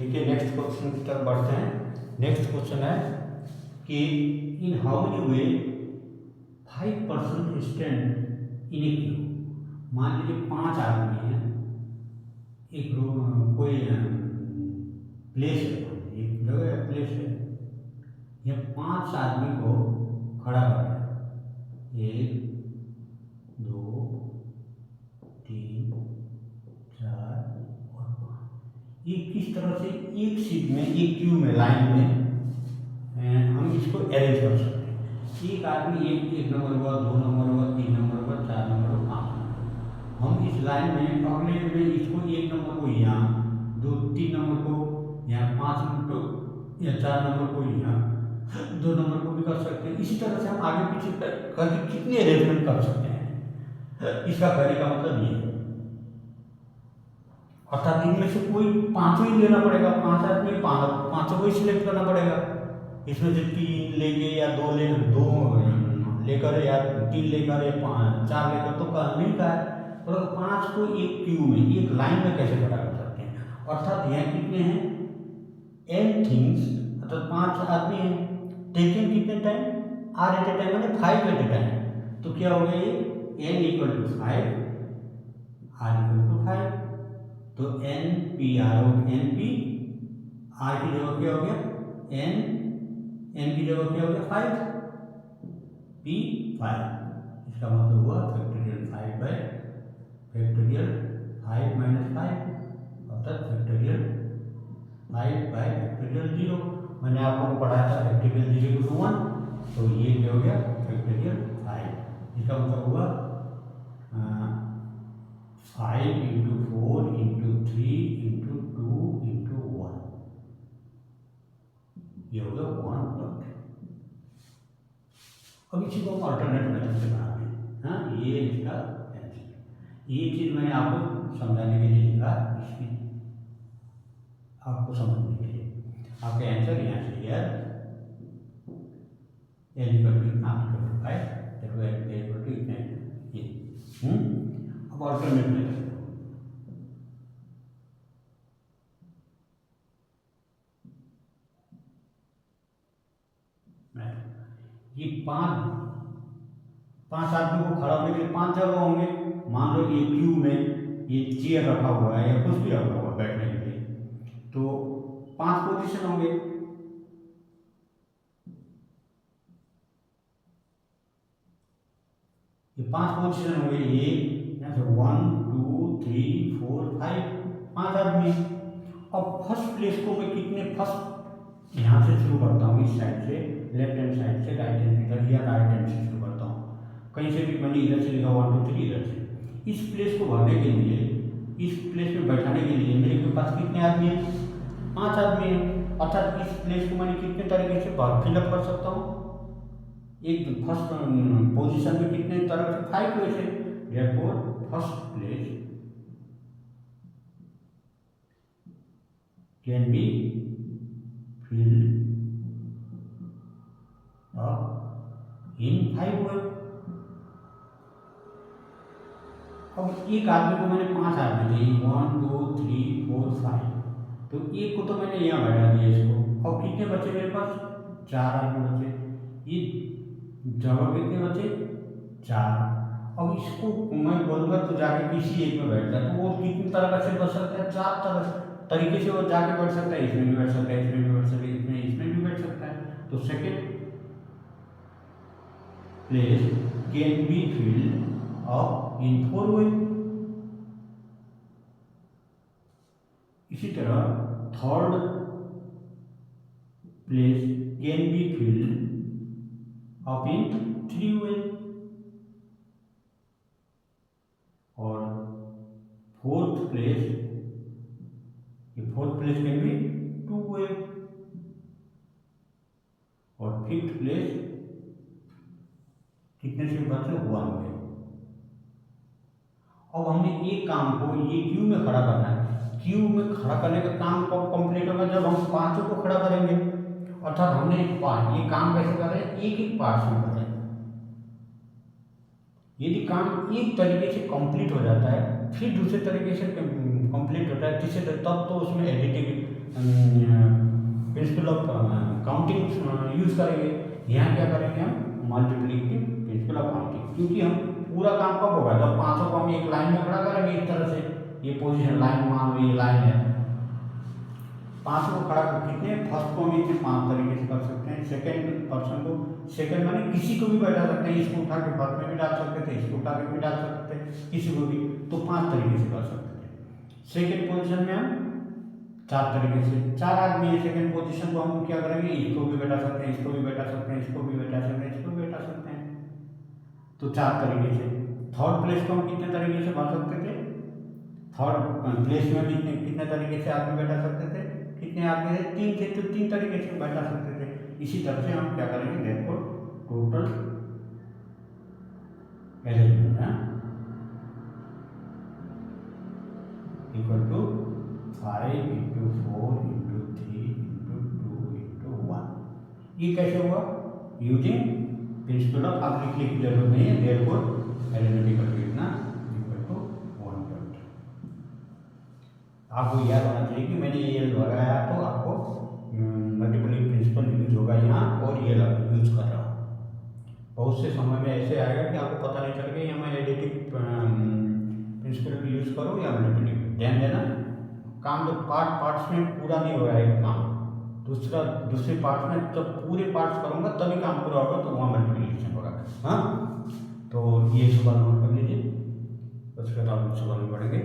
ठीक है, next question की तरफ बढ़ते हैं। नेक्स्ट क्वेश्चन है कि in how many way 5 person stand in A Q. मान लीजिए 5 आदमी हैं, एक रूम कोई प्लेस है, एक जगह है, प्लेस है, यह 5 आदमी को खड़ा कर रहा है। 1 2 3 4 और 5। ये किस तरह से एक सीट में, एक क्यू में, लाइन में हम इसको अरेंज कर सकते हैं। एक आदमी एक नंबर हुआ, 2 नंबर हुआ, 3 नंबर हुआ, 4 नंबर हुआ, 5 नंबर। हम इस लाइन में अगले में इसको 1 नंबर को यहाँ, 2 3 नंबर को यहाँ, 5 नंबर को या 4 नंबर को यहाँ, 2 नंबर को भी कर सकते हैं। इसी तरह से हम आगे पीछे करके कितने अरेंजमेंट कर सकते हैं, इसका कहने का मतलब ये है। अर्थात इनमें से कोई 5 ही लेना पड़ेगा, 5 आदमी 5 को ही सिलेक्ट करना पड़ेगा। इसमें से 3 लेंगे या 2 लेकर या 3 लेकर या 4 लेकर तो नहीं का है, और 5 को एक क्यू में, एक लाइन में कैसे खड़ा कर सकते हैं। अर्थात यहाँ कितने हैं, n थिंग्स, अर्थात 5 आदमी हैं, टेकिंग कितने time, r at a time मैंने 5 एट ए टाइम। तो क्या हो गया ये n equal to 5, r equal to 5। तो n p r n p r की जगह क्या हो गया, n की जगह क्या हो गया 5, p 5। इसका मतलब हुआ फैक्टोरियल 5 बाय फैक्टोरियल 5 माइनस 5, अर्थात फैक्टोरियल 5 बाय फैक्टोरियल 0। मैंने आप लोगों को पढ़ाया था फैक्टोरियल 0 टू 1, तो ये क्या हो गया फैक्टोरियल 5। इसका मतलब हुआ 5 इंटू 4 इंटू 3 इंटू 2 इंटू 1, ये हो गया 1 प्लस। अब इसी को हम अल्टरनेट मेथड से बनाते हैं। हाँ, ये इसका आंसर। ये चीज़ मैंने आपको समझाने के लिए लिखा, इसकी आपको समझने के लिए। आपके आंसर यहाँ से यार n इक्वल टू इतना, इक्वल टू 5, इक्वल टू इतना, ये। अब अल्टरनेट मेथड ये 5 आदमी को खड़ा होने के लिए 5 जगह होंगे। मान लो ये क्यू में ये चेयर रखा हुआ है या कुछ भी रखा हुआ है बैठने के लिए, तो 5 पोजीशन होंगे। ये 5 पोजीशन होंगे, ये यहाँ से 1 2 3 4 5, 5 आदमी। अब फर्स्ट प्लेस को मैं कितने, फर्स्ट यहाँ से शुरू करता हूँ, इस साइड से, लेफ्ट हैंड साइड से, राइट हैंड इधर या राइट हैंड से शुरू करता हूँ। कहीं से भी मैंने इधर से लिखा 1 2 3 इधर से। इस प्लेस को भरने के लिए, इस प्लेस में बैठाने के लिए मेरे पास कितने आदमी हैं, 5 आदमी हैं। अर्थात इस प्लेस को मैंने कितने तरीके से फिलअप कर सकता हूँ, एक फर्स्ट पोजीशन में कितने तरह से 5 वे से। Therefore first place can be filled up in 5 way। अब एक आदमी को मैंने 5 आदमी थे, 1 2 3 4 5, तो एक को तो मैंने यहाँ बैठा दिया इसको। अब कितने बचे मेरे पास, 4 आदमी बचे। ये जगह कितने बचे, 4। अब इसको मैं बोलूँगा तो जाके किसी एक में बैठ जाए, तो वो कितनी तरह से बच सकता है, 4 तरह तरीके से वो जाके बैठ सकता है। इसमें भी बैठ सकता है, इसमें भी बैठ सकता है, इसमें भी बैठ सकता है। तो second place can be filled up in 4 वे। इसी तरह third place can be filled up in 3 वे, और फोर्थ प्लेस कैन बी 2 वे, और फिफ्थ प्लेस कितने से बचे, 1 वे। अब हमने एक काम को ये क्यू में खड़ा करना है। क्यू में खड़ा करने का काम कब कंप्लीट होगा, जब हम 5 को खड़ा करेंगे। अर्थात हमने ये काम कैसे कर रहे हैं, एक एक पार्ट में कर रहे हैं। यदि काम एक तरीके से कंप्लीट हो जाता है, फिर दूसरे तरीके से कंप्लीट होता है, जिससे तब तो उसमें editing principle of counting use करेंगे। यहाँ क्या करेंगे हम, मल्टीप्लिकेटिव प्रिंसिपल ऑफ काउंटिंग, क्योंकि हम पूरा काम कब होगा, जब पांचों को हम एक लाइन में खड़ा करेंगे इस तरह से, ये पोजीशन लाइन, मान लो ये लाइन है, पांचों को खड़ा कर कितने, फर्स्ट को हम इतने 5 तरीके से कर सकते हैं, सेकंड पर्सन को, सेकंड माने किसी को भी बैठा सकते हैं, इसको उठा के फर्स्ट में भी डाल सकते थे, इसको उठा के भी डाल सकते थे, किसी को भी, तो 5 तरीके से कर सकते थे। सेकंड पोजीशन में हम 4 तरीके से, 4 आदमी है सेकंड पोजीशन को हम क्या करेंगे, इसको भी बैठा सकते हैं, इसको भी बैठा सकते हैं, इसको भी बैठा सकते हैं, इसको भी बैठा सकते हैं, तो 4 तरीके से। थर्ड प्लेस को हम कितने तरीके से भर सकते थे, थर्ड प्लेस में भी कितने तरीके से आदमी बैठा सकते थे, कितने आदमी थे, 3 थे, तो 3 तरीके से बैठा सकते थे। इसी तरह से हम क्या करेंगे, देखो टोटल अरेंजमेंट है इक्वल टू 5 × 4 × 3 × 2 × 1। ये कैसे हुआ, यूजिंग प्रिंसिपल ऑफ, आप लिखने की जरूरत नहीं है, देयरफॉर अरिथमेटिकल लिखना इक्वल टू 120। आपको याद होना चाहिए कि मैंने ये लगाया तो आपको मल्टीपल प्रिंसिपल यूज होगा यहाँ, और ये यूज कर रहा हूँ। बहुत से समय में ऐसे आएगा कि आपको पता नहीं चल गया या मैं एडिटिव प्रिंसिपल यूज करूँ या मल्टीपल। ध्यान देना, काम जब पार्ट्स में पूरा नहीं हो रहा है काम, दूसरे पार्ट में जब पूरे पार्ट्स करूँगा तभी काम पूरा होगा, तो वहाँ मल्टीप्लिकेशन होगा। हाँ, तो ये सवाल नोट कर लीजिए, उसके बाद सवाल में बढ़ेंगे।